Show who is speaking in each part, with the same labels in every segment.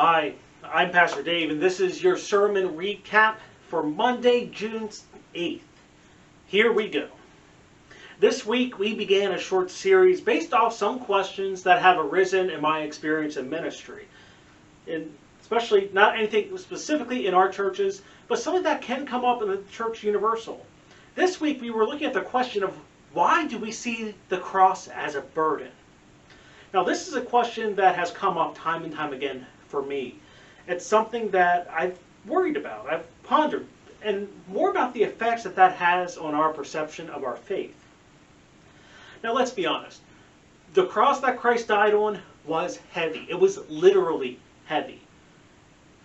Speaker 1: Hi, I'm Pastor Dave, and this is your sermon recap for Monday, June 8th. Here we go. This week we began a short series based off some questions that have arisen in my experience in ministry. And especially not anything specifically in our churches, but something that can come up in the church universal. This week we were looking at the question of why do we see the cross as a burden? Now this is a question that has come up time and time again for me. It's something that I've worried about, I've pondered, and more about the effects that that has on our perception of our faith. Now let's be honest. The cross that Christ died on was heavy. It was literally heavy.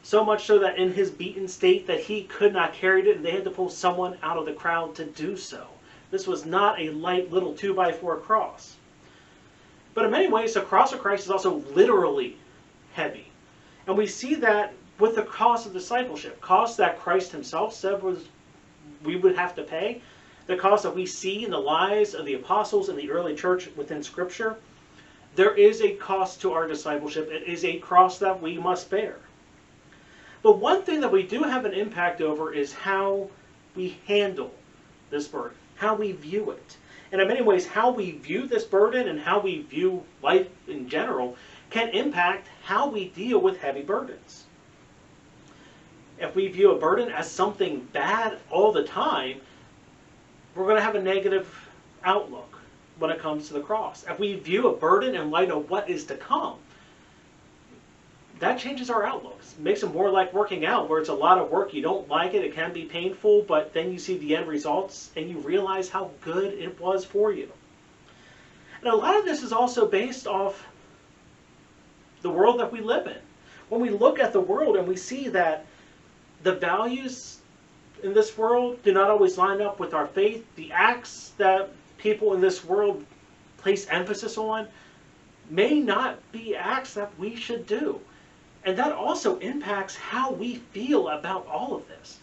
Speaker 1: So much so that in his beaten state that he could not carry it and they had to pull someone out of the crowd to do so. This was not a light little 2x4 cross. But in many ways, the cross of Christ is also literally heavy. And we see that with the cost of discipleship, cost that Christ himself said we would have to pay, the cost that we see in the lives of the apostles in the early church within Scripture. There is a cost to our discipleship. It is a cross that we must bear. But one thing that we do have an impact over is how we handle this burden, how we view it. And in many ways, how we view this burden and how we view life in general can impact how we deal with heavy burdens. If we view a burden as something bad all the time, we're going to have a negative outlook when it comes to the cross. If we view a burden in light of what is to come, that changes our outlook. It makes it more like working out, where it's a lot of work, you don't like it, it can be painful, but then you see the end results and you realize how good it was for you. And a lot of this is also based off the world that we live in. When we look at the world and we see that the values in this world do not always line up with our faith, the acts that people in this world place emphasis on may not be acts that we should do. And that also impacts how we feel about all of this,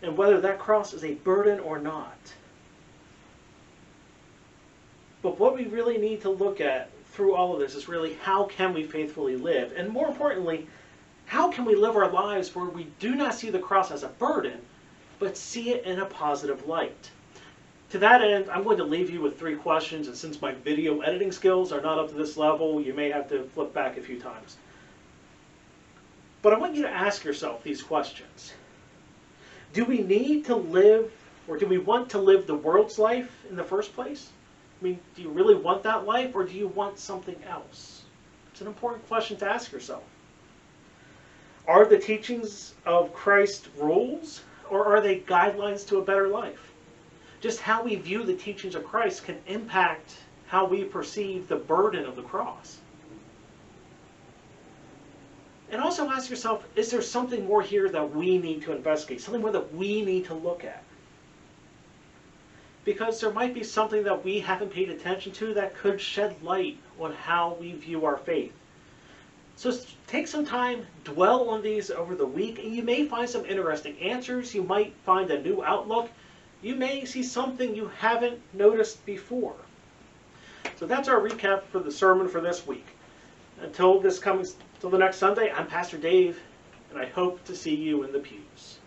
Speaker 1: and whether that cross is a burden or not. But what we really need to look at through all of this is really how can we faithfully live? And more importantly, how can we live our lives where we do not see the cross as a burden, but see it in a positive light? To that end, I'm going to leave you with 3 questions, and since my video editing skills are not up to this level, you may have to flip back a few times. But I want you to ask yourself these questions. Do we need to live, or do we want to live the world's life in the first place? I mean, do you really want that life, or do you want something else? It's an important question to ask yourself. Are the teachings of Christ rules, or are they guidelines to a better life? Just how we view the teachings of Christ can impact how we perceive the burden of the cross. And also ask yourself, is there something more here that we need to investigate? Something more that we need to look at? Because there might be something that we haven't paid attention to that could shed light on how we view our faith. So take some time, dwell on these over the week, and you may find some interesting answers. You might find a new outlook. You may see something you haven't noticed before. So that's our recap for the sermon for this week. Until the next Sunday, I'm Pastor Dave, and I hope to see you in the pews.